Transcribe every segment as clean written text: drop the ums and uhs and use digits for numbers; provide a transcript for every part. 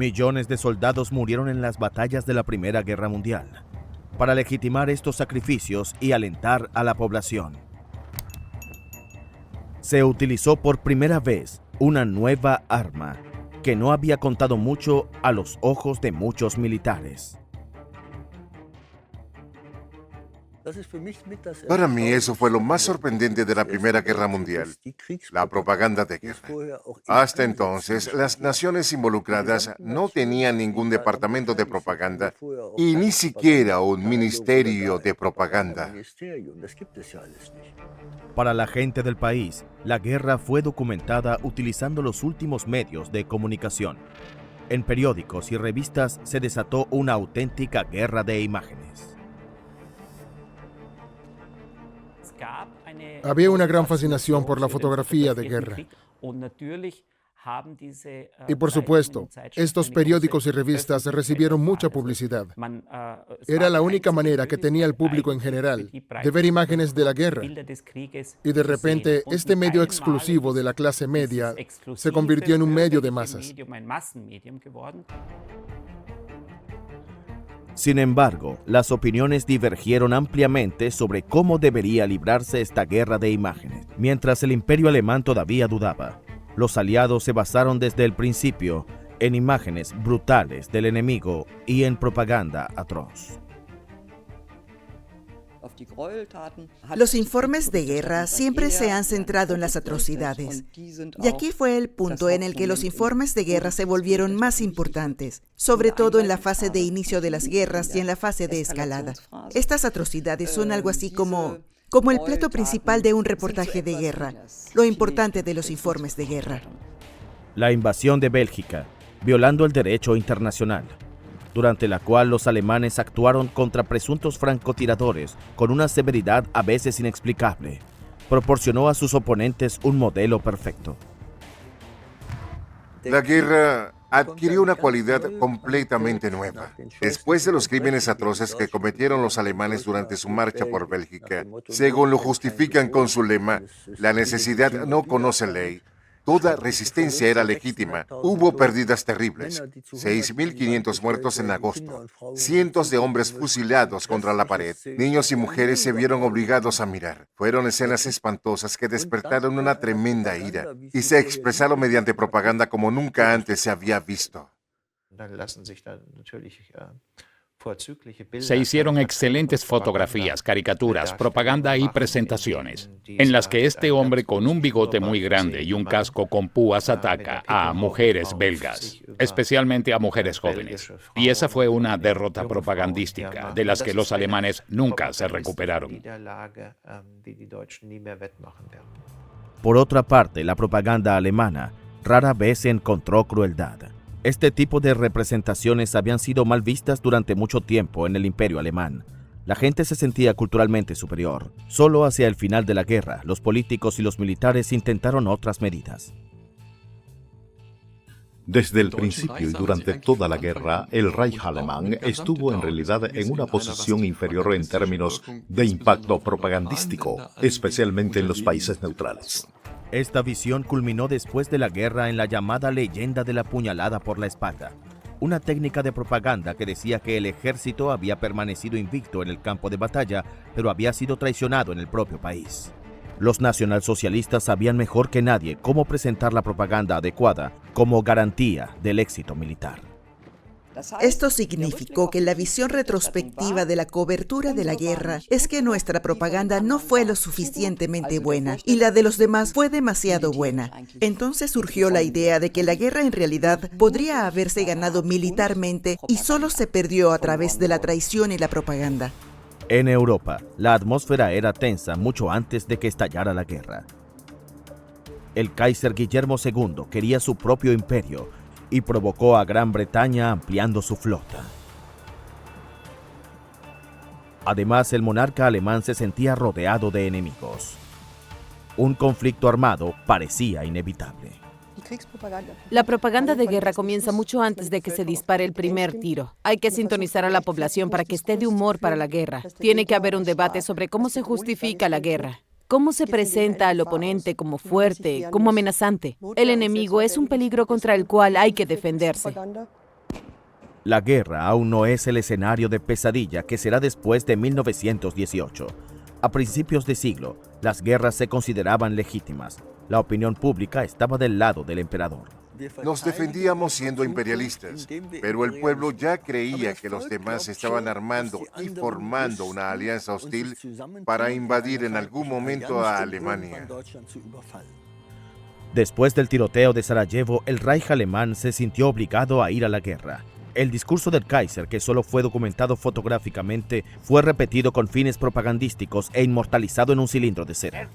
Millones de soldados murieron en las batallas de la Primera Guerra Mundial para legitimar estos sacrificios y alentar a la población. Se utilizó por primera vez una nueva arma que no había contado mucho a los ojos de muchos militares. Para mí eso fue lo más sorprendente de la Primera Guerra Mundial, la propaganda de guerra. Hasta entonces, las naciones involucradas no tenían ningún departamento de propaganda y ni siquiera un ministerio de propaganda. Para la gente del país, la guerra fue documentada utilizando los últimos medios de comunicación. En periódicos y revistas se desató una auténtica guerra de imágenes. Había una gran fascinación por la fotografía de guerra. Y por supuesto, estos periódicos y revistas recibieron mucha publicidad. Era la única manera que tenía el público en general de ver imágenes de la guerra. Y de repente, este medio exclusivo de la clase media se convirtió en un medio de masas. Sin embargo, las opiniones divergieron ampliamente sobre cómo debería librarse esta guerra de imágenes. Mientras el Imperio Alemán todavía dudaba, los aliados se basaron desde el principio en imágenes brutales del enemigo y en propaganda atroz. Los informes de guerra siempre se han centrado en las atrocidades. Y aquí fue el punto en el que los informes de guerra se volvieron más importantes, sobre todo en la fase de inicio de las guerras y en la fase de escalada. Estas atrocidades son algo así como el plato principal de un reportaje de guerra, lo importante de los informes de guerra. La invasión de Bélgica, violando el derecho internacional, durante la cual los alemanes actuaron contra presuntos francotiradores con una severidad a veces inexplicable, proporcionó a sus oponentes un modelo perfecto. La guerra adquirió una cualidad completamente nueva. Después de los crímenes atroces que cometieron los alemanes durante su marcha por Bélgica, según lo justifican con su lema, la necesidad no conoce ley. Toda resistencia era legítima. Hubo pérdidas terribles. 6.500 muertos en agosto. Cientos de hombres fusilados contra la pared. Niños y mujeres se vieron obligados a mirar. Fueron escenas espantosas que despertaron una tremenda ira y se expresaron mediante propaganda como nunca antes se había visto. Se hicieron excelentes fotografías, caricaturas, propaganda y presentaciones, en las que este hombre con un bigote muy grande y un casco con púas ataca a mujeres belgas, especialmente a mujeres jóvenes. Y esa fue una derrota propagandística de las que los alemanes nunca se recuperaron. Por otra parte, la propaganda alemana rara vez encontró crueldad. Este tipo de representaciones habían sido mal vistas durante mucho tiempo en el Imperio Alemán. La gente se sentía culturalmente superior. Solo hacia el final de la guerra, los políticos y los militares intentaron otras medidas. Desde el principio y durante toda la guerra, el Reich alemán estuvo en realidad en una posición inferior en términos de impacto propagandístico, especialmente en los países neutrales. Esta visión culminó después de la guerra en la llamada leyenda de la puñalada por la espalda, una técnica de propaganda que decía que el ejército había permanecido invicto en el campo de batalla, pero había sido traicionado en el propio país. Los nacionalsocialistas sabían mejor que nadie cómo presentar la propaganda adecuada como garantía del éxito militar. Esto significó que la visión retrospectiva de la cobertura de la guerra es que nuestra propaganda no fue lo suficientemente buena y la de los demás fue demasiado buena. Entonces surgió la idea de que la guerra en realidad podría haberse ganado militarmente y solo se perdió a través de la traición y la propaganda. En Europa, la atmósfera era tensa mucho antes de que estallara la guerra. El Kaiser Guillermo II quería su propio imperio y provocó a Gran Bretaña ampliando su flota. Además, el monarca alemán se sentía rodeado de enemigos. Un conflicto armado parecía inevitable. La propaganda de guerra comienza mucho antes de que se dispare el primer tiro. Hay que sintonizar a la población para que esté de humor para la guerra. Tiene que haber un debate sobre cómo se justifica la guerra. ¿Cómo se presenta al oponente como fuerte, como amenazante? El enemigo es un peligro contra el cual hay que defenderse. La guerra aún no es el escenario de pesadilla que será después de 1918. A principios de siglo, las guerras se consideraban legítimas. La opinión pública estaba del lado del emperador. Nos defendíamos siendo imperialistas, pero el pueblo ya creía que los demás estaban armando y formando una alianza hostil para invadir en algún momento a Alemania. Después del tiroteo de Sarajevo, el Reich alemán se sintió obligado a ir a la guerra. El discurso del Kaiser, que solo fue documentado fotográficamente, fue repetido con fines propagandísticos e inmortalizado en un cilindro de cera.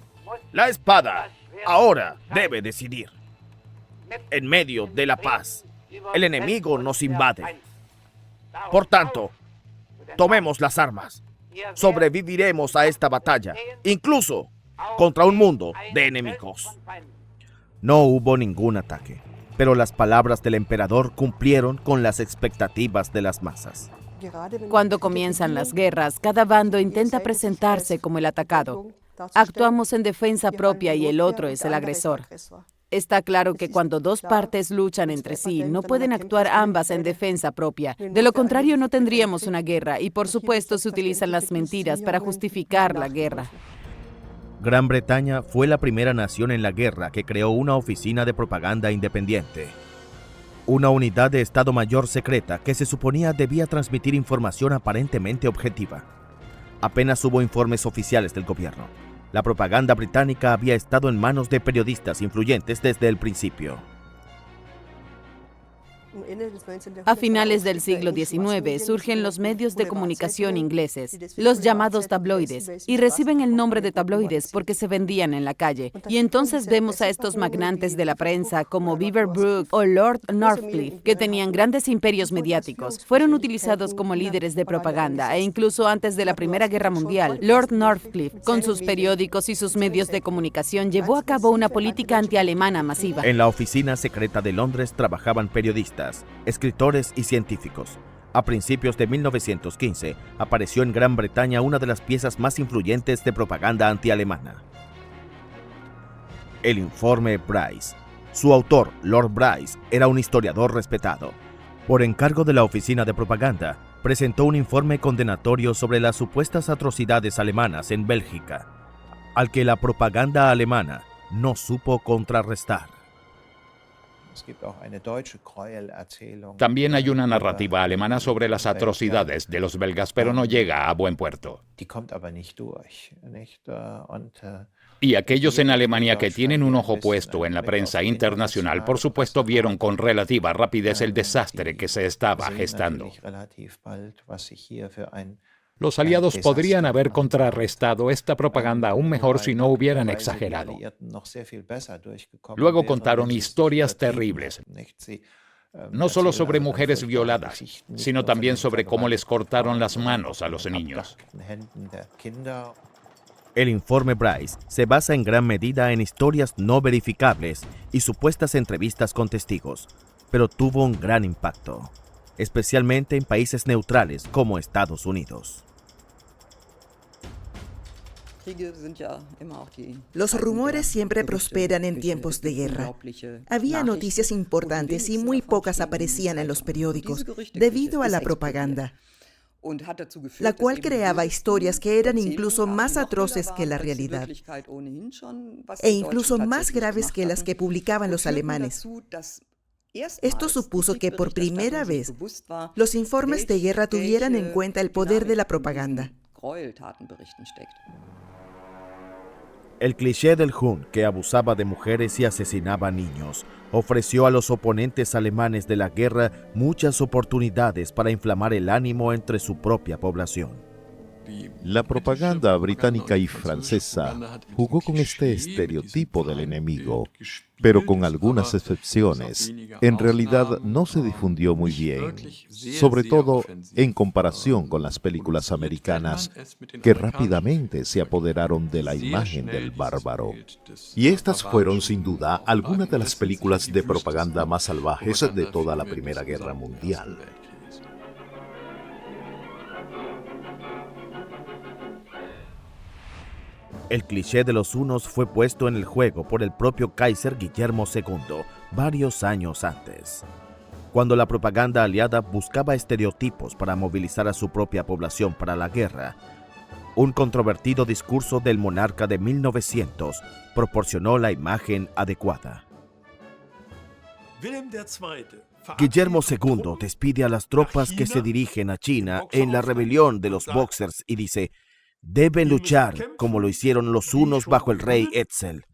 La espada ahora debe decidir. En medio de la paz, el enemigo nos invade. Por tanto, tomemos las armas. Sobreviviremos a esta batalla, incluso contra un mundo de enemigos. No hubo ningún ataque, pero las palabras del emperador cumplieron con las expectativas de las masas. Cuando comienzan las guerras, cada bando intenta presentarse como el atacado. Actuamos en defensa propia y el otro es el agresor. Está claro que cuando dos partes luchan entre sí, no pueden actuar ambas en defensa propia. De lo contrario, no tendríamos una guerra y, por supuesto, se utilizan las mentiras para justificar la guerra. Gran Bretaña fue la primera nación en la guerra que creó una oficina de propaganda independiente. Una unidad de Estado Mayor secreta que se suponía debía transmitir información aparentemente objetiva. Apenas hubo informes oficiales del gobierno. La propaganda británica había estado en manos de periodistas influyentes desde el principio. A finales del siglo XIX surgen los medios de comunicación ingleses, los llamados tabloides, y reciben el nombre de tabloides porque se vendían en la calle. Y entonces vemos a estos magnates de la prensa como Beaverbrook o Lord Northcliffe, que tenían grandes imperios mediáticos. Fueron utilizados como líderes de propaganda e incluso antes de la Primera Guerra Mundial, Lord Northcliffe, con sus periódicos y sus medios de comunicación, llevó a cabo una política antialemana masiva. En la oficina secreta de Londres trabajaban periodistas, escritores y científicos. A principios de 1915, apareció en Gran Bretaña una de las piezas más influyentes de propaganda antialemana: el Informe Bryce. Su autor, Lord Bryce, era un historiador respetado. Por encargo de la oficina de propaganda, presentó un informe condenatorio sobre las supuestas atrocidades alemanas en Bélgica, al que la propaganda alemana no supo contrarrestar. También hay una narrativa alemana sobre las atrocidades de los belgas, pero no llega a buen puerto. Y aquellos en Alemania que tienen un ojo puesto en la prensa internacional, por supuesto, vieron con relativa rapidez el desastre que se estaba gestando. Los aliados podrían haber contrarrestado esta propaganda aún mejor si no hubieran exagerado. Luego contaron historias terribles, no solo sobre mujeres violadas, sino también sobre cómo les cortaron las manos a los niños. El informe Bryce se basa en gran medida en historias no verificables y supuestas entrevistas con testigos, pero tuvo un gran impacto, especialmente en países neutrales como Estados Unidos. Los rumores siempre prosperan en tiempos de guerra. Había noticias importantes y muy pocas aparecían en los periódicos debido a la propaganda, la cual creaba historias que eran incluso más atroces que la realidad e incluso más graves que las que publicaban los alemanes. Esto supuso que por primera vez los informes de guerra tuvieran en cuenta el poder de la propaganda. El cliché del Hun, que abusaba de mujeres y asesinaba niños, ofreció a los oponentes alemanes de la guerra muchas oportunidades para inflamar el ánimo entre su propia población. La propaganda británica y francesa jugó con este estereotipo del enemigo, pero con algunas excepciones. En realidad no se difundió muy bien, sobre todo en comparación con las películas americanas, que rápidamente se apoderaron de la imagen del bárbaro. Y estas fueron sin duda algunas de las películas de propaganda más salvajes de toda la Primera Guerra Mundial. El cliché de los hunos fue puesto en el juego por el propio Kaiser Guillermo II varios años antes. Cuando la propaganda aliada buscaba estereotipos para movilizar a su propia población para la guerra, un controvertido discurso del monarca de 1900 proporcionó la imagen adecuada. Guillermo II despide a las tropas que se dirigen a China en la rebelión de los Boxers y dice: deben luchar como lo hicieron los hunos bajo el rey Etzel.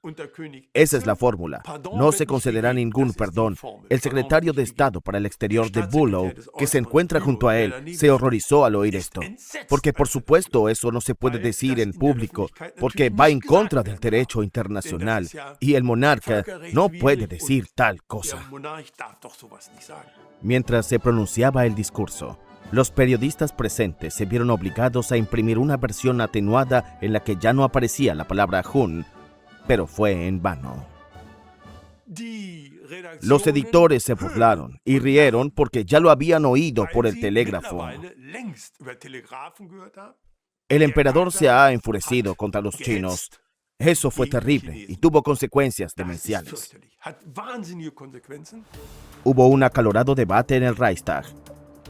Esa es la fórmula. No se concederá ningún perdón. El secretario de Estado para el Exterior de Bülow, que se encuentra junto a él, se horrorizó al oír esto. Porque por supuesto eso no se puede decir en público, porque va en contra del derecho internacional y el monarca no puede decir tal cosa. Mientras se pronunciaba el discurso, los periodistas presentes se vieron obligados a imprimir una versión atenuada en la que ya no aparecía la palabra Hun, pero fue en vano. Los editores se burlaron y rieron porque ya lo habían oído por el telégrafo. El emperador se ha enfurecido contra los chinos. Eso fue terrible y tuvo consecuencias demenciales. Hubo un acalorado debate en el Reichstag.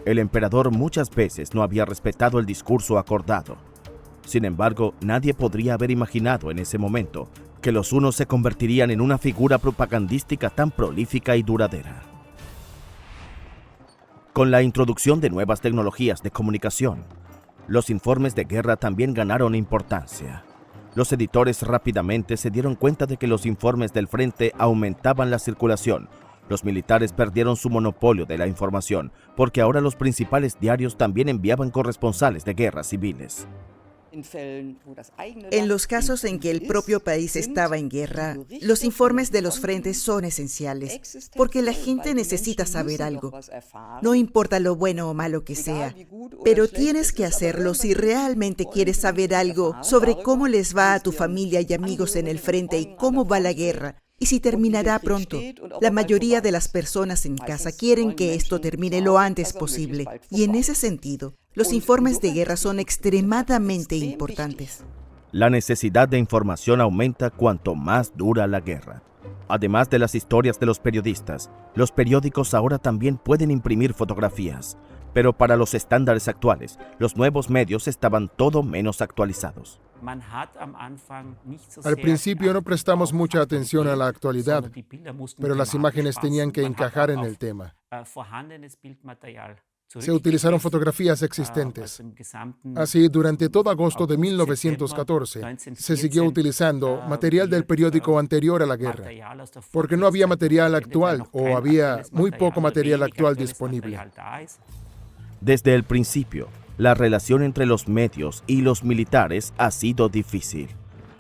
El emperador muchas veces no había respetado el discurso acordado. Sin embargo, nadie podría haber imaginado en ese momento que los hunos se convertirían en una figura propagandística tan prolífica y duradera. Con la introducción de nuevas tecnologías de comunicación, los informes de guerra también ganaron importancia. Los editores rápidamente se dieron cuenta de que los informes del frente aumentaban la circulación. Los militares perdieron su monopolio de la información, porque ahora los principales diarios también enviaban corresponsales de guerras civiles. En los casos en que el propio país estaba en guerra, los informes de los frentes son esenciales, porque la gente necesita saber algo. No importa lo bueno o malo que sea, pero tienes que hacerlo si realmente quieres saber algo sobre cómo les va a tu familia y amigos en el frente y cómo va la guerra. Y si terminará pronto. La mayoría de las personas en casa quieren que esto termine lo antes posible. Y en ese sentido, los informes de guerra son extremadamente importantes. La necesidad de información aumenta cuanto más dura la guerra. Además de las historias de los periodistas, los periódicos ahora también pueden imprimir fotografías. Pero para los estándares actuales, los nuevos medios estaban todo menos actualizados. Al principio no prestamos mucha atención a la actualidad, pero las imágenes tenían que encajar en el tema. Se utilizaron fotografías existentes. Así, durante todo agosto de 1914, se siguió utilizando material del periódico anterior a la guerra, porque no había material actual o había muy poco material actual disponible. Desde el principio, la relación entre los medios y los militares ha sido difícil.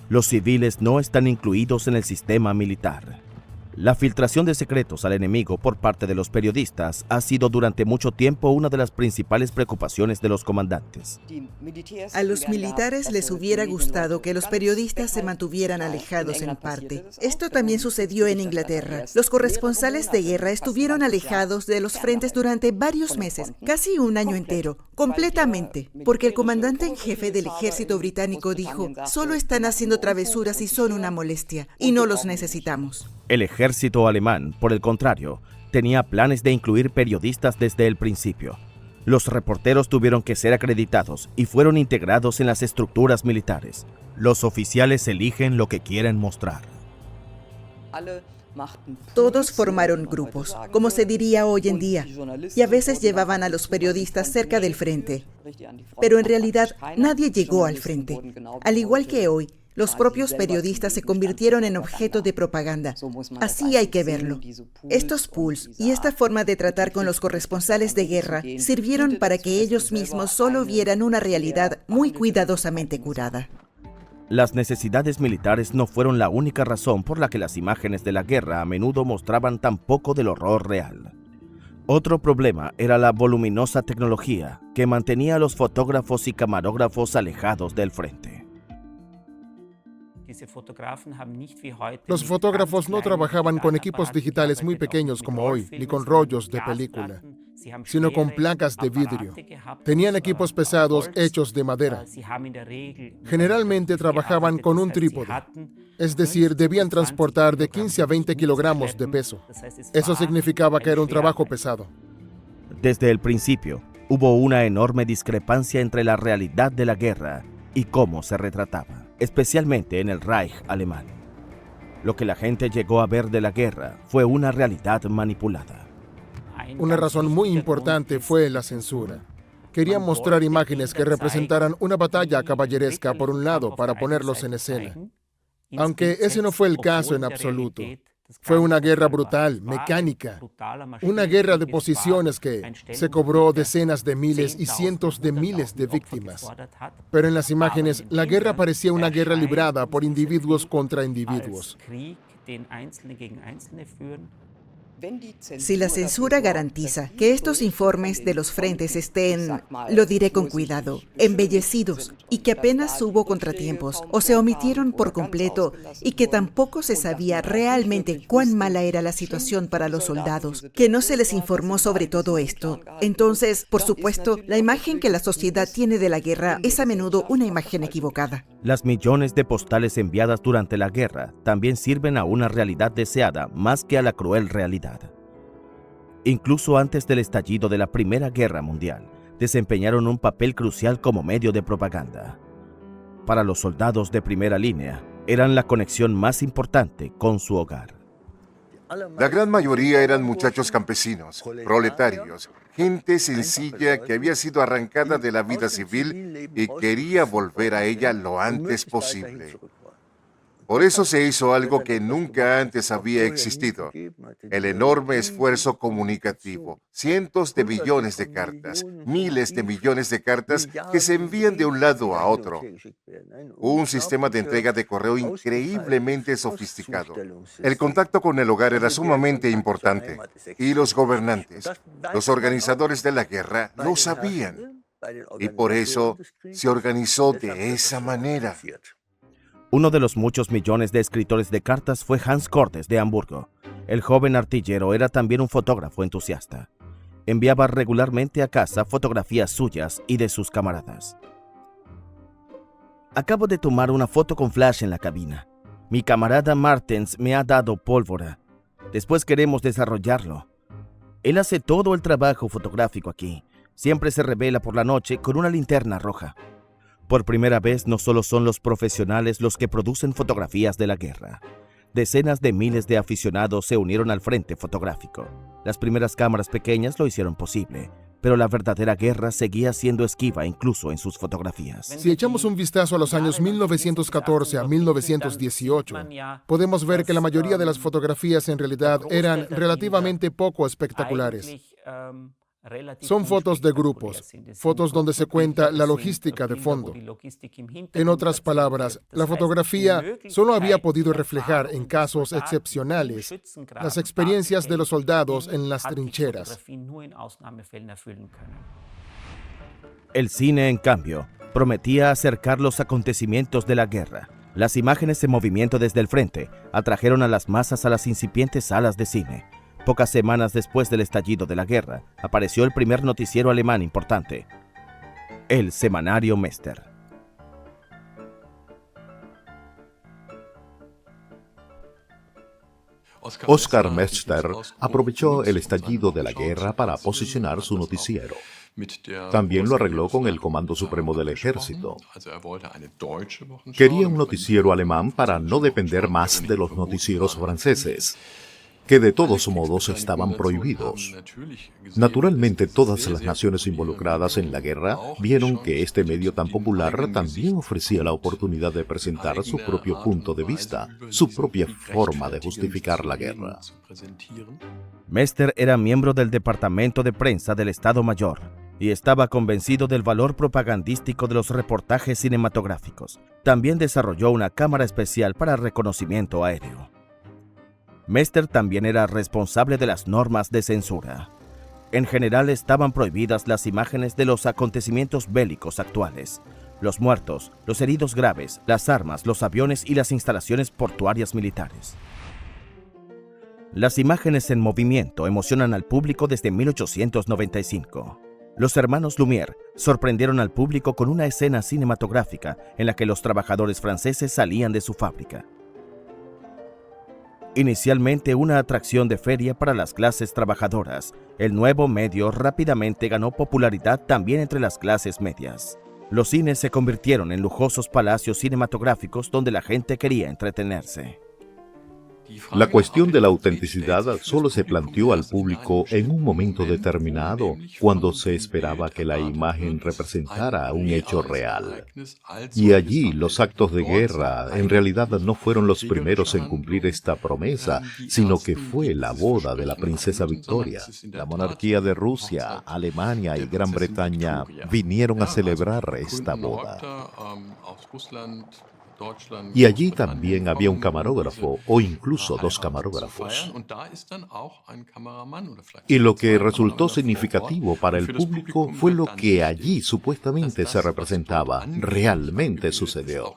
Los civiles no están incluidos en el sistema militar. La filtración de secretos al enemigo por parte de los periodistas ha sido durante mucho tiempo una de las principales preocupaciones de los comandantes. A los militares les hubiera gustado que los periodistas se mantuvieran alejados en parte. Esto también sucedió en Inglaterra. Los corresponsales de guerra estuvieron alejados de los frentes durante varios meses, casi un año entero, completamente, porque el comandante en jefe del ejército británico dijo: solo están haciendo travesuras y son una molestia, y no los necesitamos. El ejército alemán, por el contrario, tenía planes de incluir periodistas desde el principio. Los reporteros tuvieron que ser acreditados y fueron integrados en las estructuras militares. Los oficiales eligen lo que quieren mostrar. Todos formaron grupos, como se diría hoy en día, y a veces llevaban a los periodistas cerca del frente. Pero en realidad nadie llegó al frente. Al igual que hoy, los propios periodistas se convirtieron en objeto de propaganda. Así hay que verlo. Estos pools y esta forma de tratar con los corresponsales de guerra sirvieron para que ellos mismos solo vieran una realidad muy cuidadosamente curada. Las necesidades militares no fueron la única razón por la que las imágenes de la guerra a menudo mostraban tan poco del horror real. Otro problema era la voluminosa tecnología que mantenía a los fotógrafos y camarógrafos alejados del frente. Los fotógrafos no trabajaban con equipos digitales muy pequeños como hoy, ni con rollos de película, sino con placas de vidrio. Tenían equipos pesados hechos de madera. Generalmente trabajaban con un trípode, es decir, debían transportar de 15 a 20 kilogramos de peso. Eso significaba que era un trabajo pesado. Desde el principio, hubo una enorme discrepancia entre la realidad de la guerra y cómo se retrataba, especialmente en el Reich alemán. Lo que la gente llegó a ver de la guerra fue una realidad manipulada. Una razón muy importante fue la censura. Querían mostrar imágenes que representaran una batalla caballeresca por un lado para ponerlos en escena. Aunque ese no fue el caso en absoluto. Fue una guerra brutal, mecánica, una guerra de posiciones que se cobró decenas de miles y cientos de miles de víctimas. Pero en las imágenes, la guerra parecía una guerra librada por individuos contra individuos. Si la censura garantiza que estos informes de los frentes estén, lo diré con cuidado, embellecidos y que apenas hubo contratiempos o se omitieron por completo y que tampoco se sabía realmente cuán mala era la situación para los soldados, que no se les informó sobre todo esto, entonces, por supuesto, la imagen que la sociedad tiene de la guerra es a menudo una imagen equivocada. Las millones de postales enviadas durante la guerra también sirven a una realidad deseada más que a la cruel realidad. Incluso antes del estallido de la Primera Guerra Mundial, desempeñaron un papel crucial como medio de propaganda. Para los soldados de primera línea, eran la conexión más importante con su hogar. La gran mayoría eran muchachos campesinos, proletarios, gente sencilla que había sido arrancada de la vida civil y quería volver a ella lo antes posible. Por eso se hizo algo que nunca antes había existido, el enorme esfuerzo comunicativo. Cientos de billones de cartas, miles de millones de cartas que se envían de un lado a otro. Un sistema de entrega de correo increíblemente sofisticado. El contacto con el hogar era sumamente importante. Y los gobernantes, los organizadores de la guerra, lo sabían. Y por eso se organizó de esa manera. Uno de los muchos millones de escritores de cartas fue Hans Cordes de Hamburgo. El joven artillero era también un fotógrafo entusiasta. Enviaba regularmente a casa fotografías suyas y de sus camaradas. Acabo de tomar una foto con flash en la cabina. Mi camarada Martens me ha dado pólvora. Después queremos desarrollarlo. Él hace todo el trabajo fotográfico aquí. Siempre se revela por la noche con una linterna roja. Por primera vez, no solo son los profesionales los que producen fotografías de la guerra. Decenas de miles de aficionados se unieron al frente fotográfico. Las primeras cámaras pequeñas lo hicieron posible, pero la verdadera guerra seguía siendo esquiva incluso en sus fotografías. Si echamos un vistazo a los años 1914 a 1918, podemos ver que la mayoría de las fotografías en realidad eran relativamente poco espectaculares. Son fotos de grupos, fotos donde se cuenta la logística de fondo. En otras palabras, la fotografía solo había podido reflejar en casos excepcionales las experiencias de los soldados en las trincheras. El cine, en cambio, prometía acercar los acontecimientos de la guerra. Las imágenes en movimiento desde el frente atrajeron a las masas a las incipientes salas de cine. Pocas semanas después del estallido de la guerra, apareció el primer noticiero alemán importante, el semanario Mester. Oskar Mester aprovechó el estallido de la guerra para posicionar su noticiero. También lo arregló con el Comando Supremo del Ejército. Quería un noticiero alemán para no depender más de los noticieros franceses, que de todos modos estaban prohibidos. Naturalmente, todas las naciones involucradas en la guerra vieron que este medio tan popular también ofrecía la oportunidad de presentar su propio punto de vista, su propia forma de justificar la guerra. Mester era miembro del departamento de prensa del Estado Mayor y estaba convencido del valor propagandístico de los reportajes cinematográficos. También desarrolló una cámara especial para reconocimiento aéreo. Mester también era responsable de las normas de censura. En general estaban prohibidas las imágenes de los acontecimientos bélicos actuales, los muertos, los heridos graves, las armas, los aviones y las instalaciones portuarias militares. Las imágenes en movimiento emocionan al público desde 1895. Los hermanos Lumière sorprendieron al público con una escena cinematográfica en la que los trabajadores franceses salían de su fábrica. Inicialmente una atracción de feria para las clases trabajadoras, el nuevo medio rápidamente ganó popularidad también entre las clases medias. Los cines se convirtieron en lujosos palacios cinematográficos donde la gente quería entretenerse. La cuestión de la autenticidad solo se planteó al público en un momento determinado, cuando se esperaba que la imagen representara un hecho real. Y allí los actos de guerra en realidad no fueron los primeros en cumplir esta promesa, sino que fue la boda de la princesa Victoria. La monarquía de Rusia, Alemania y Gran Bretaña vinieron a celebrar esta boda. Y allí también había un camarógrafo o incluso dos camarógrafos. Y lo que resultó significativo para el público fue lo que allí supuestamente se representaba, realmente sucedió.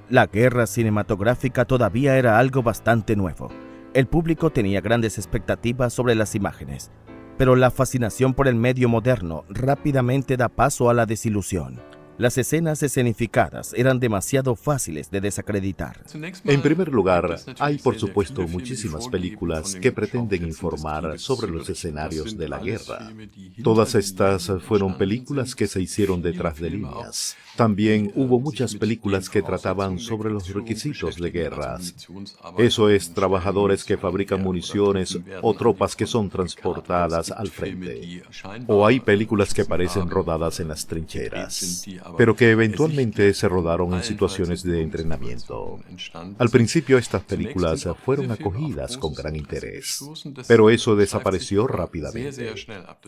La guerra cinematográfica todavía era algo bastante nuevo. El público tenía grandes expectativas sobre las imágenes, pero la fascinación por el medio moderno rápidamente da paso a la desilusión. Las escenas escenificadas eran demasiado fáciles de desacreditar. En primer lugar, hay por supuesto muchísimas películas que pretenden informar sobre los escenarios de la guerra. Todas estas fueron películas que se hicieron detrás de líneas. También hubo muchas películas que trataban sobre los requisitos de guerras. Eso es, trabajadores que fabrican municiones o tropas que son transportadas al frente. O hay películas que parecen rodadas en las trincheras, pero que eventualmente se rodaron en situaciones de entrenamiento. Al principio estas películas fueron acogidas con gran interés, pero eso desapareció rápidamente.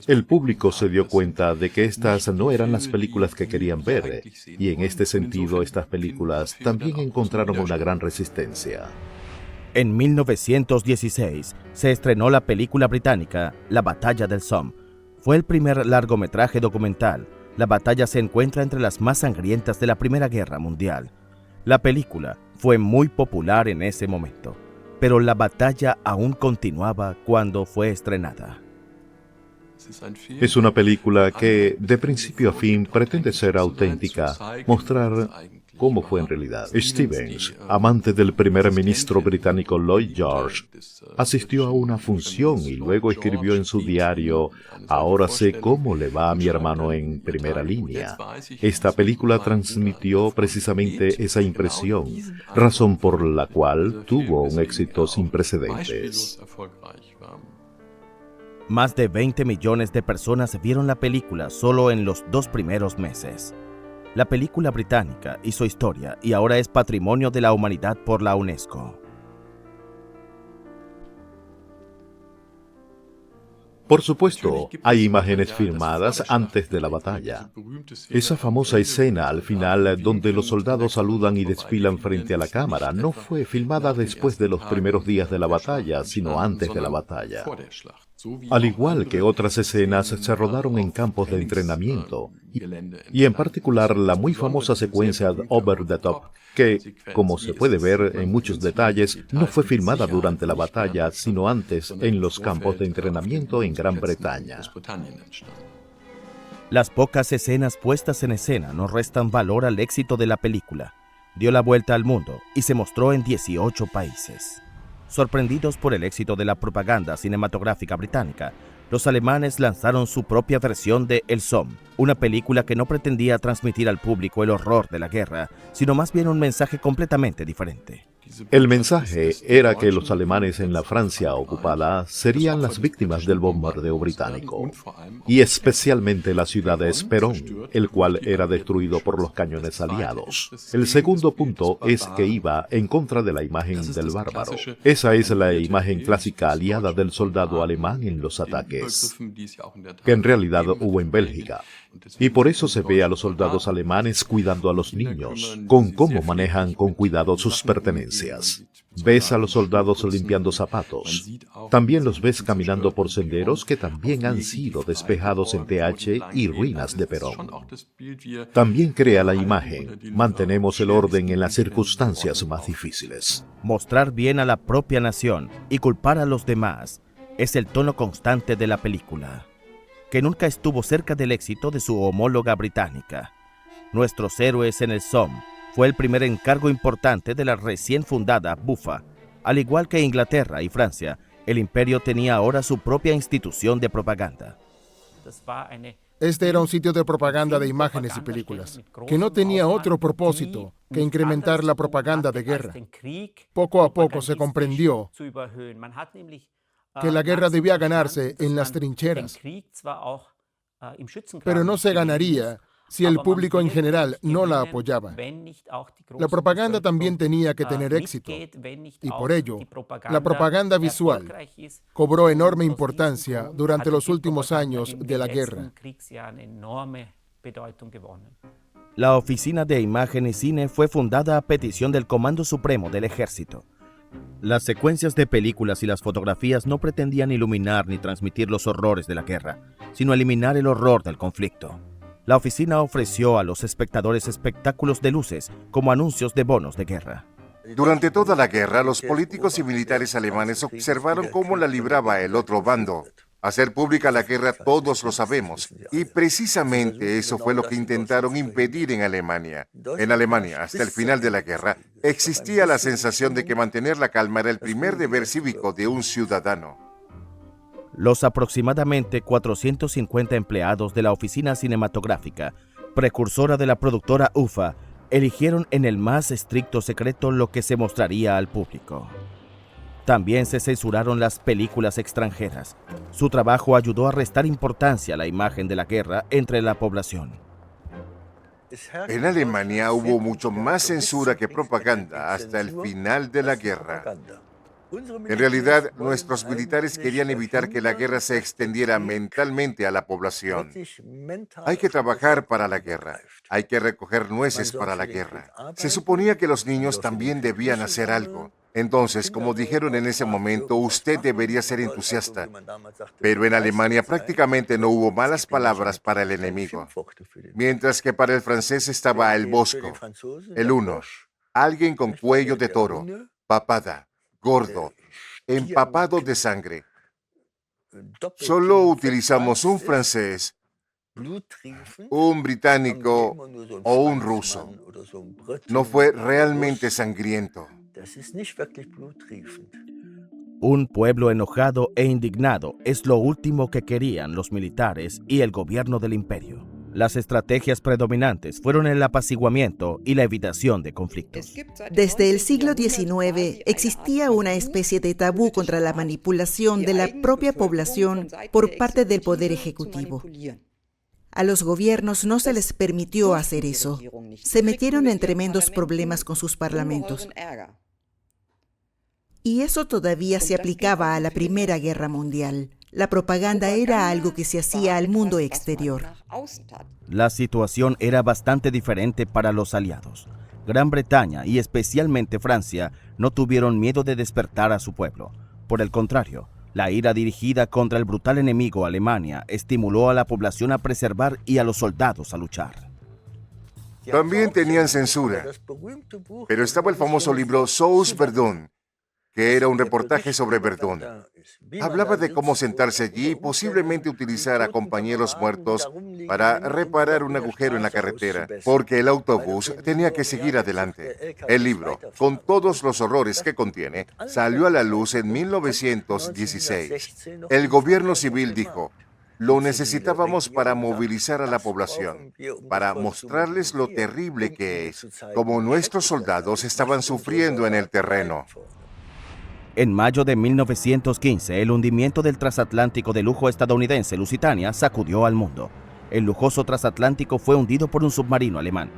El público se dio cuenta de que estas no eran las películas que querían ver, y en este sentido estas películas también encontraron una gran resistencia. En 1916 se estrenó la película británica La Batalla del Somme. Fue el primer largometraje documental. La batalla se encuentra entre las más sangrientas de la Primera Guerra Mundial. La película fue muy popular en ese momento, pero la batalla aún continuaba cuando fue estrenada. Es una película que, de principio a fin, pretende ser auténtica, mostrar cómo fue en realidad. Stevens, amante del primer ministro británico Lloyd George, asistió a una función y luego escribió en su diario: "Ahora sé cómo le va a mi hermano en primera línea". Esta película transmitió precisamente esa impresión, razón por la cual tuvo un éxito sin precedentes. Más de 20 millones de personas vieron la película solo en los 2 primeros meses. La película británica hizo historia y ahora es Patrimonio de la Humanidad por la UNESCO. Por supuesto, hay imágenes filmadas antes de la batalla. Esa famosa escena al final donde los soldados saludan y desfilan frente a la cámara no fue filmada después de los primeros días de la batalla, sino antes de la batalla. Al igual que otras escenas se rodaron en campos de entrenamiento, y en particular la muy famosa secuencia de Over the Top, que, como se puede ver en muchos detalles, no fue filmada durante la batalla, sino antes en los campos de entrenamiento en Gran Bretaña. Las pocas escenas puestas en escena no restan valor al éxito de la película. Dio la vuelta al mundo y se mostró en 18 países. Sorprendidos por el éxito de la propaganda cinematográfica británica, los alemanes lanzaron su propia versión de El Somme, una película que no pretendía transmitir al público el horror de la guerra, sino más bien un mensaje completamente diferente. El mensaje era que los alemanes en la Francia ocupada serían las víctimas del bombardeo británico, y especialmente la ciudad de Esperón, el cual era destruido por los cañones aliados. El segundo punto es que iba en contra de la imagen del bárbaro. Esa es la imagen clásica aliada del soldado alemán en los ataques, que en realidad hubo en Bélgica. Y por eso se ve a los soldados alemanes cuidando a los niños, con cómo manejan con cuidado sus pertenencias. Ves a los soldados limpiando zapatos. También los ves caminando por senderos que también han sido despejados en TH y ruinas de Perón. También crea la imagen: mantenemos el orden en las circunstancias más difíciles. Mostrar bien a la propia nación y culpar a los demás es el tono constante de la película, que nunca estuvo cerca del éxito de su homóloga británica. Nuestros héroes en el Somme Fue el primer encargo importante de la recién fundada BUFA. Al igual que Inglaterra y Francia, el imperio tenía ahora su propia institución de propaganda. Este era un sitio de propaganda de imágenes y películas, que no tenía otro propósito que incrementar la propaganda de guerra. Poco a poco se comprendió que la guerra debía ganarse en las trincheras, pero no se ganaría si el público en general no la apoyaba. La propaganda también tenía que tener éxito, y por ello, la propaganda visual cobró enorme importancia durante los últimos años de la guerra. La Oficina de Imagen y Cine fue fundada a petición del Comando Supremo del Ejército. Las secuencias de películas y las fotografías no pretendían iluminar ni transmitir los horrores de la guerra, sino eliminar el horror del conflicto. La oficina ofreció a los espectadores espectáculos de luces como anuncios de bonos de guerra. Durante toda la guerra, los políticos y militares alemanes observaron cómo la libraba el otro bando. Hacer pública la guerra todos lo sabemos, y precisamente eso fue lo que intentaron impedir en Alemania. En Alemania, hasta el final de la guerra, existía la sensación de que mantener la calma era el primer deber cívico de un ciudadano. Los aproximadamente 450 empleados de la oficina cinematográfica, precursora de la productora UFA, eligieron en el más estricto secreto lo que se mostraría al público. También se censuraron las películas extranjeras. Su trabajo ayudó a restar importancia a la imagen de la guerra entre la población. En Alemania hubo mucho más censura que propaganda hasta el final de la guerra. En realidad, nuestros militares querían evitar que la guerra se extendiera mentalmente a la población. Hay que trabajar para la guerra. Hay que recoger nueces para la guerra. Se suponía que los niños también debían hacer algo. Entonces, como dijeron en ese momento, usted debería ser entusiasta. Pero en Alemania prácticamente no hubo malas palabras para el enemigo. Mientras que para el francés estaba el bosco, el uno, alguien con cuello de toro, papada, gordo, empapado de sangre. Solo utilizamos un francés, un británico o un ruso. No fue realmente sangriento. Un pueblo enojado e indignado es lo último que querían los militares y el gobierno del imperio. Las estrategias predominantes fueron el apaciguamiento y la evitación de conflictos. Desde el siglo XIX existía una especie de tabú contra la manipulación de la propia población por parte del poder ejecutivo. A los gobiernos no se les permitió hacer eso. Se metieron en tremendos problemas con sus parlamentos. Y eso todavía se aplicaba a la Primera Guerra Mundial. La propaganda era algo que se hacía al mundo exterior. La situación era bastante diferente para los aliados. Gran Bretaña y especialmente Francia no tuvieron miedo de despertar a su pueblo. Por el contrario, la ira dirigida contra el brutal enemigo Alemania estimuló a la población a preservar y a los soldados a luchar. También tenían censura, pero estaba el famoso libro Sous Verdun, que era un reportaje sobre Verdún. Hablaba de cómo sentarse allí y posiblemente utilizar a compañeros muertos para reparar un agujero en la carretera, porque el autobús tenía que seguir adelante. El libro, con todos los horrores que contiene, salió a la luz en 1916. El gobierno civil dijo: lo necesitábamos para movilizar a la población, para mostrarles lo terrible que es, como nuestros soldados estaban sufriendo en el terreno. En mayo de 1915, el hundimiento del transatlántico de lujo estadounidense Lusitania sacudió al mundo. El lujoso transatlántico fue hundido por un submarino alemán.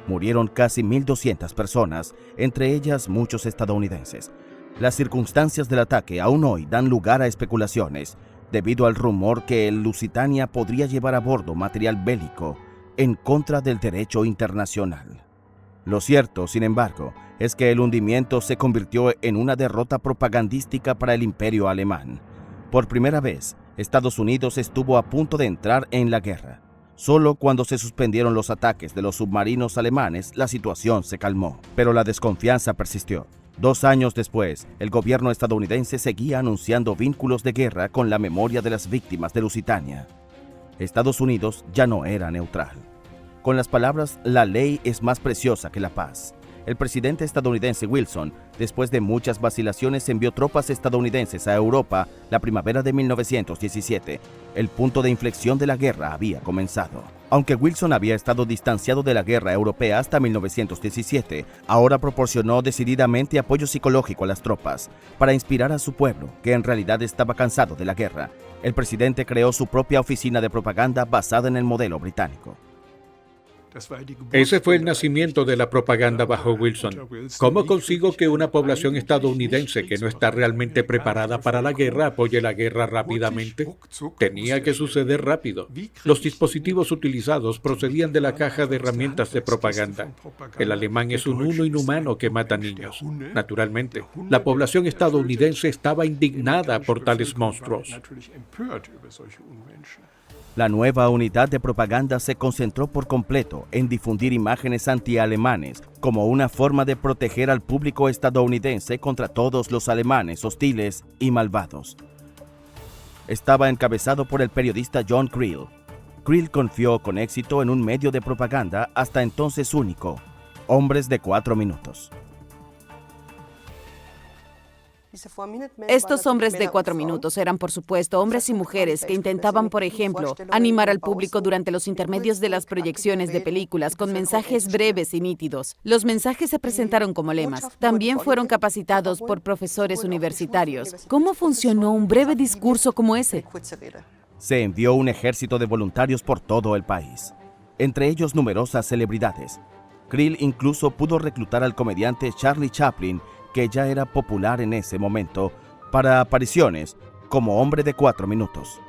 Murieron casi 1.200 personas, entre ellas muchos estadounidenses. Las circunstancias del ataque aún hoy dan lugar a especulaciones, debido al rumor que el Lusitania podría llevar a bordo material bélico en contra del derecho internacional. Lo cierto, sin embargo, es que el hundimiento se convirtió en una derrota propagandística para el imperio alemán. Por primera vez, Estados Unidos estuvo a punto de entrar en la guerra. Solo cuando se suspendieron los ataques de los submarinos alemanes, la situación se calmó, pero la desconfianza persistió. 2 años después, el gobierno estadounidense seguía anunciando vínculos de guerra con la memoria de las víctimas de Lusitania. Estados Unidos ya no era neutral. con las palabras «La ley es más preciosa que la paz». El presidente estadounidense Wilson, después de muchas vacilaciones, envió tropas estadounidenses a Europa la primavera de 1917. El punto de inflexión de la guerra había comenzado. Aunque Wilson había estado distanciado de la guerra europea hasta 1917, ahora proporcionó decididamente apoyo psicológico a las tropas para inspirar a su pueblo, que en realidad estaba cansado de la guerra. El presidente creó su propia oficina de propaganda basada en el modelo británico. Ese fue el nacimiento de la propaganda bajo Wilson. ¿Cómo consigo que una población estadounidense que no está realmente preparada para la guerra apoye la guerra rápidamente? Tenía que suceder rápido. Los dispositivos utilizados procedían de la caja de herramientas de propaganda. El alemán es un huno inhumano que mata niños. Naturalmente, la población estadounidense estaba indignada por tales monstruos. La nueva unidad de propaganda se concentró por completo en difundir imágenes antialemanes como una forma de proteger al público estadounidense contra todos los alemanes hostiles y malvados. Estaba encabezado por el periodista John Creel. Creel confió con éxito en un medio de propaganda hasta entonces único, Hombres de 4 minutos. Estos hombres de 4 minutos eran, por supuesto, hombres y mujeres que intentaban, por ejemplo, animar al público durante los intermedios de las proyecciones de películas con mensajes breves y nítidos. Los mensajes se presentaron como lemas. También fueron capacitados por profesores universitarios. ¿Cómo funcionó un breve discurso como ese? Se envió un ejército de voluntarios por todo el país, entre ellos numerosas celebridades. Creel incluso pudo reclutar al comediante Charlie Chaplin, que ya era popular en ese momento, para apariciones como hombre de 4 minutos.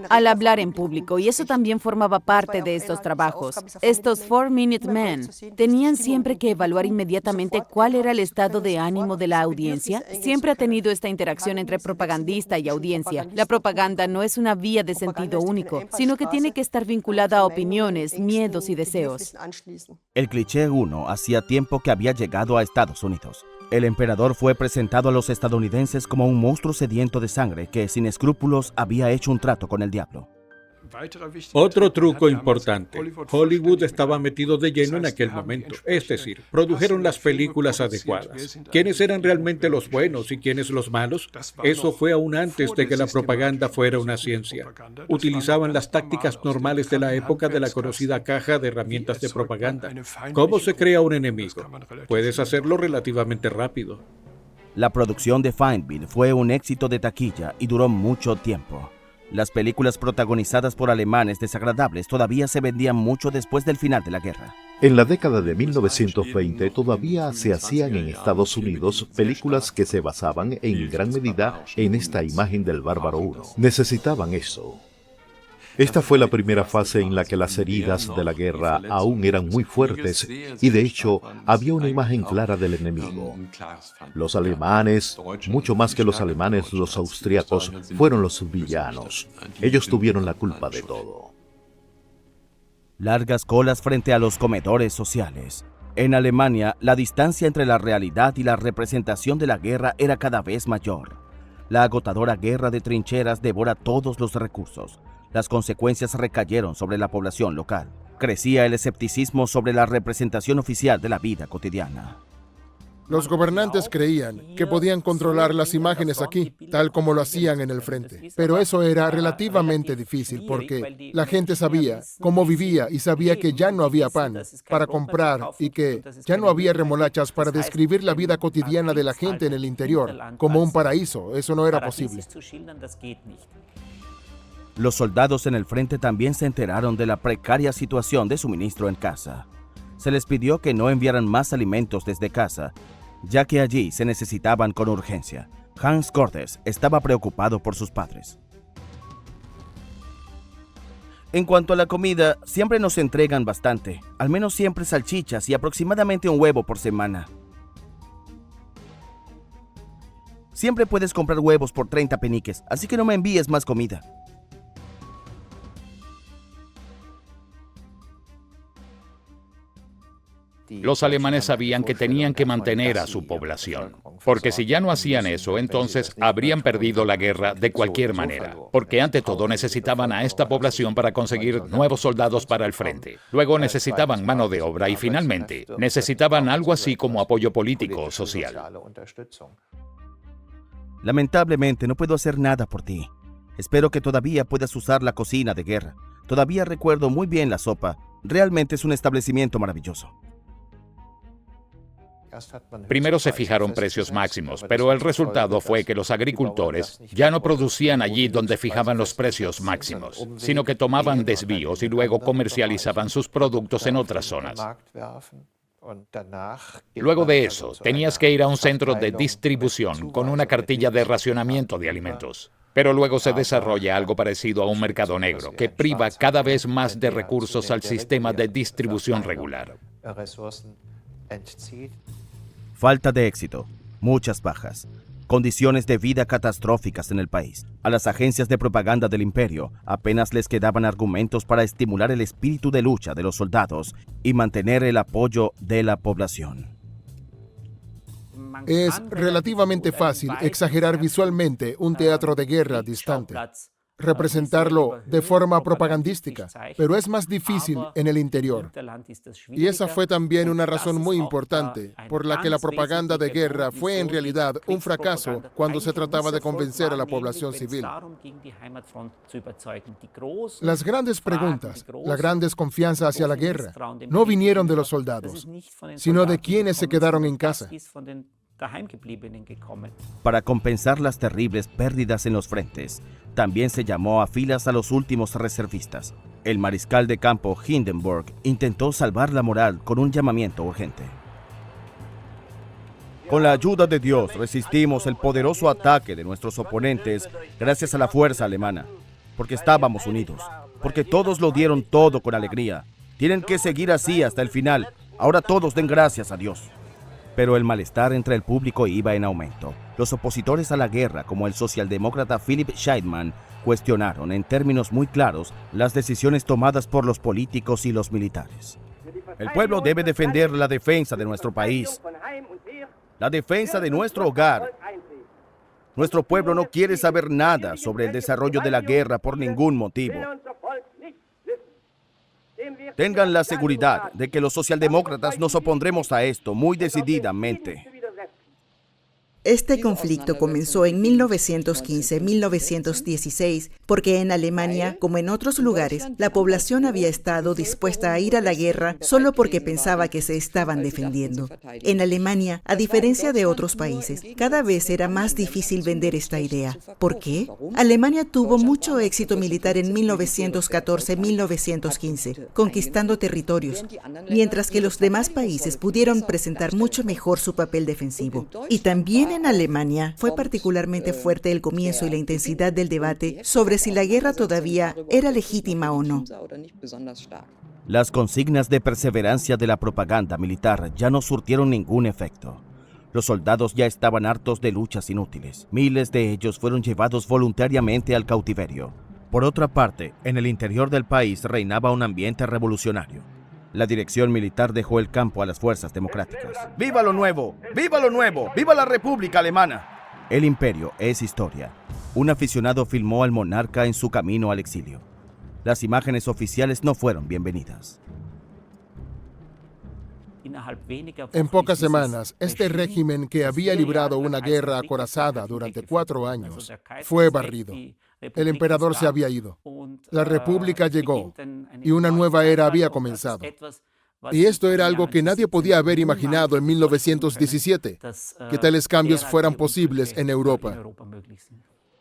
Al hablar en público, y eso también formaba parte de estos trabajos. Estos 4-Minute Men tenían siempre que evaluar inmediatamente cuál era el estado de ánimo de la audiencia. Siempre ha tenido esta interacción entre propagandista y audiencia. La propaganda no es una vía de sentido único, sino que tiene que estar vinculada a opiniones, miedos y deseos. El cliché 1 hacía tiempo que había llegado a Estados Unidos. El emperador fue presentado a los estadounidenses como un monstruo sediento de sangre que, sin escrúpulos, había hecho un trato con el diablo. Otro truco importante. Hollywood estaba metido de lleno en aquel momento. Es decir, produjeron las películas adecuadas. ¿Quiénes eran realmente los buenos y quiénes los malos? Eso fue aún antes de que la propaganda fuera una ciencia. Utilizaban las tácticas normales de la época de la conocida caja de herramientas de propaganda. ¿Cómo se crea un enemigo? Puedes hacerlo relativamente rápido. La producción de Feindbill fue un éxito de taquilla y duró mucho tiempo. Las películas protagonizadas por alemanes desagradables todavía se vendían mucho después del final de la guerra. En la década de 1920 todavía se hacían en Estados Unidos películas que se basaban en gran medida en esta imagen del Bárbaro 1. Necesitaban eso. Esta fue la primera fase en la que las heridas de la guerra aún eran muy fuertes y de hecho había una imagen clara del enemigo. Los alemanes, mucho más que los alemanes, los austríacos, fueron los villanos. Ellos tuvieron la culpa de todo. Largas colas frente a los comedores sociales. En Alemania, la distancia entre la realidad y la representación de la guerra era cada vez mayor. La agotadora guerra de trincheras devora todos los recursos. Las consecuencias recayeron sobre la población local. Crecía el escepticismo sobre la representación oficial de la vida cotidiana. Los gobernantes creían que podían controlar las imágenes aquí, tal como lo hacían en el frente. Pero eso era relativamente difícil porque la gente sabía cómo vivía y sabía que ya no había pan para comprar y que ya no había remolachas para describir la vida cotidiana de la gente en el interior como un paraíso. Eso no era posible. Los soldados en el frente también se enteraron de la precaria situación de suministro en casa. Se les pidió que no enviaran más alimentos desde casa, ya que allí se necesitaban con urgencia. Hans Cordes estaba preocupado por sus padres. En cuanto a la comida, siempre nos entregan bastante, al menos siempre salchichas y aproximadamente un huevo por semana. Siempre puedes comprar huevos por 30 peniques, así que no me envíes más comida. Los alemanes sabían que tenían que mantener a su población, porque si ya no hacían eso, entonces habrían perdido la guerra de cualquier manera, porque ante todo necesitaban a esta población para conseguir nuevos soldados para el frente. Luego necesitaban mano de obra y finalmente necesitaban algo así como apoyo político o social. Lamentablemente no puedo hacer nada por ti. Espero que todavía puedas usar la cocina de guerra. Todavía recuerdo muy bien la sopa. Realmente es un establecimiento maravilloso. Primero se fijaron precios máximos, pero el resultado fue que los agricultores ya no producían allí donde fijaban los precios máximos, sino que tomaban desvíos y luego comercializaban sus productos en otras zonas. Luego de eso, tenías que ir a un centro de distribución con una cartilla de racionamiento de alimentos. Pero luego se desarrolla algo parecido a un mercado negro, que priva cada vez más de recursos al sistema de distribución regular. Falta de éxito, muchas bajas, condiciones de vida catastróficas en el país. A las agencias de propaganda del imperio apenas les quedaban argumentos para estimular el espíritu de lucha de los soldados y mantener el apoyo de la población. Es relativamente fácil exagerar visualmente un teatro de guerra distante, representarlo de forma propagandística, pero es más difícil en el interior. Y esa fue también una razón muy importante por la que la propaganda de guerra fue en realidad un fracaso cuando se trataba de convencer a la población civil. Las grandes preguntas, la gran desconfianza hacia la guerra, no vinieron de los soldados, sino de quienes se quedaron en casa. Para compensar las terribles pérdidas en los frentes, también se llamó a filas a los últimos reservistas. El mariscal de campo Hindenburg intentó salvar la moral con un llamamiento urgente. Con la ayuda de Dios resistimos el poderoso ataque de nuestros oponentes gracias a la fuerza alemana, porque estábamos unidos, porque todos lo dieron todo con alegría. Tienen que seguir así hasta el final. Ahora todos den gracias a Dios. Pero el malestar entre el público iba en aumento. Los opositores a la guerra, como el socialdemócrata Philipp Scheidmann, cuestionaron en términos muy claros las decisiones tomadas por los políticos y los militares. El pueblo debe defender la defensa de nuestro país, la defensa de nuestro hogar. Nuestro pueblo no quiere saber nada sobre el desarrollo de la guerra por ningún motivo. Tengan la seguridad de que los socialdemócratas nos opondremos a esto muy decididamente. Este conflicto comenzó en 1915-1916 porque en Alemania, como en otros lugares, la población había estado dispuesta a ir a la guerra solo porque pensaba que se estaban defendiendo. En Alemania, a diferencia de otros países, cada vez era más difícil vender esta idea. ¿Por qué? Alemania tuvo mucho éxito militar en 1914-1915, conquistando territorios, mientras que los demás países pudieron presentar mucho mejor su papel defensivo. Y también en Alemania fue particularmente fuerte el comienzo y la intensidad del debate sobre si la guerra todavía era legítima o no. Las consignas de perseverancia de la propaganda militar ya no surtieron ningún efecto. Los soldados ya estaban hartos de luchas inútiles. Miles de ellos fueron llevados voluntariamente al cautiverio. Por otra parte, en el interior del país reinaba un ambiente revolucionario. La dirección militar dejó el campo a las fuerzas democráticas. ¡Viva lo nuevo! ¡Viva lo nuevo! ¡Viva la República Alemana! El imperio es historia. Un aficionado filmó al monarca en su camino al exilio. Las imágenes oficiales no fueron bienvenidas. En pocas semanas, este régimen que había librado una guerra acorazada durante 4 años fue barrido. El emperador se había ido. La república llegó y una nueva era había comenzado. Y esto era algo que nadie podía haber imaginado en 1917, que tales cambios fueran posibles en Europa.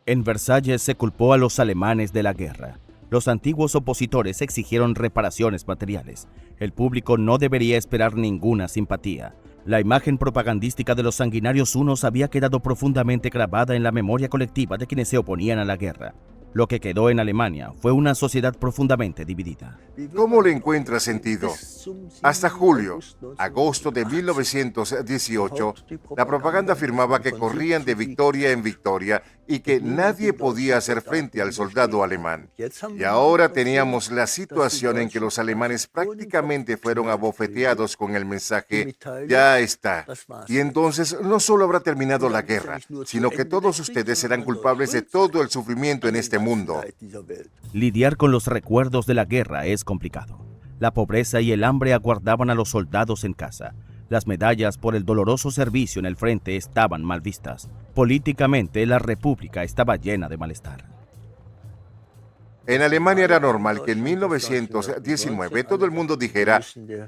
En Versalles se culpó a los alemanes de la guerra. Los antiguos opositores exigieron reparaciones materiales. El público no debería esperar ninguna simpatía. La imagen propagandística de los sanguinarios hunos había quedado profundamente grabada en la memoria colectiva de quienes se oponían a la guerra. Lo que quedó en Alemania fue una sociedad profundamente dividida. ¿Cómo le encuentra sentido? Hasta julio, agosto de 1918, la propaganda afirmaba que corrían de victoria en victoria y que nadie podía hacer frente al soldado alemán. Y ahora teníamos la situación en que los alemanes prácticamente fueron abofeteados con el mensaje "ya está". Y entonces no solo habrá terminado la guerra, sino que todos ustedes serán culpables de todo el sufrimiento en este mundo. Lidiar con los recuerdos de la guerra es complicado. La pobreza y el hambre aguardaban a los soldados en casa. Las medallas por el doloroso servicio en el frente estaban mal vistas. Políticamente, la República estaba llena de malestar. En Alemania era normal que en 1919 todo el mundo dijera: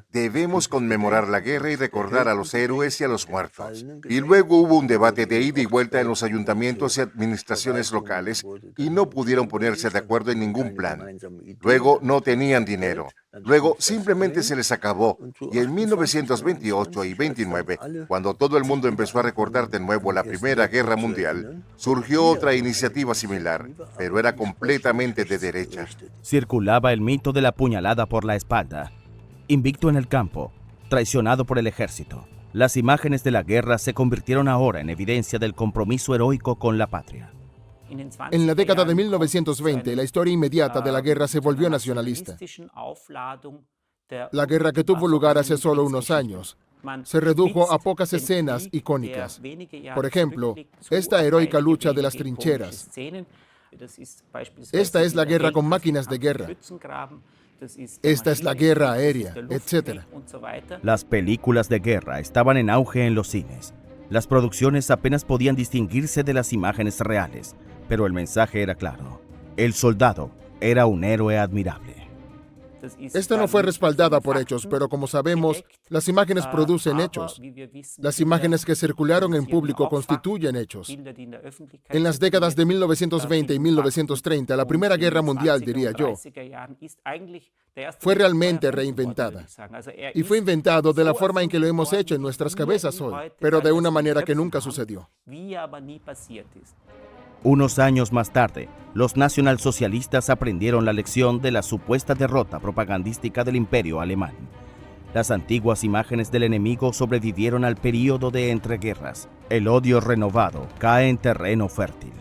debemos conmemorar la guerra y recordar a los héroes y a los muertos. Y luego hubo un debate de ida y vuelta en los ayuntamientos y administraciones locales y no pudieron ponerse de acuerdo en ningún plan. Luego no tenían dinero. Luego simplemente se les acabó. Y en 1928 y 29, cuando todo el mundo empezó a recordar de nuevo la Primera Guerra Mundial, surgió otra iniciativa similar, pero era completamente de derecha. Circulaba el mito de la puñalada por la espalda. Invicto en el campo, traicionado por el ejército, las imágenes de la guerra se convirtieron ahora en evidencia del compromiso heroico con la patria. En la década de 1920, la historia inmediata de la guerra se volvió nacionalista. La guerra que tuvo lugar hace solo unos años se redujo a pocas escenas icónicas. Por ejemplo, esta heroica lucha de las trincheras. Esta es la guerra con máquinas de guerra. Esta es la guerra aérea, etc. Las películas de guerra estaban en auge en los cines. Las producciones apenas podían distinguirse de las imágenes reales, pero el mensaje era claro. El soldado era un héroe admirable. Esta no fue respaldada por hechos, pero como sabemos, las imágenes producen hechos. Las imágenes que circularon en público constituyen hechos. En las décadas de 1920 y 1930, la Primera Guerra Mundial, diría yo, fue realmente reinventada. Y fue inventado de la forma en que lo hemos hecho en nuestras cabezas hoy, pero de una manera que nunca sucedió. Unos años más tarde, los nacionalsocialistas aprendieron la lección de la supuesta derrota propagandística del Imperio alemán. Las antiguas imágenes del enemigo sobrevivieron al período de entreguerras. El odio renovado cae en terreno fértil.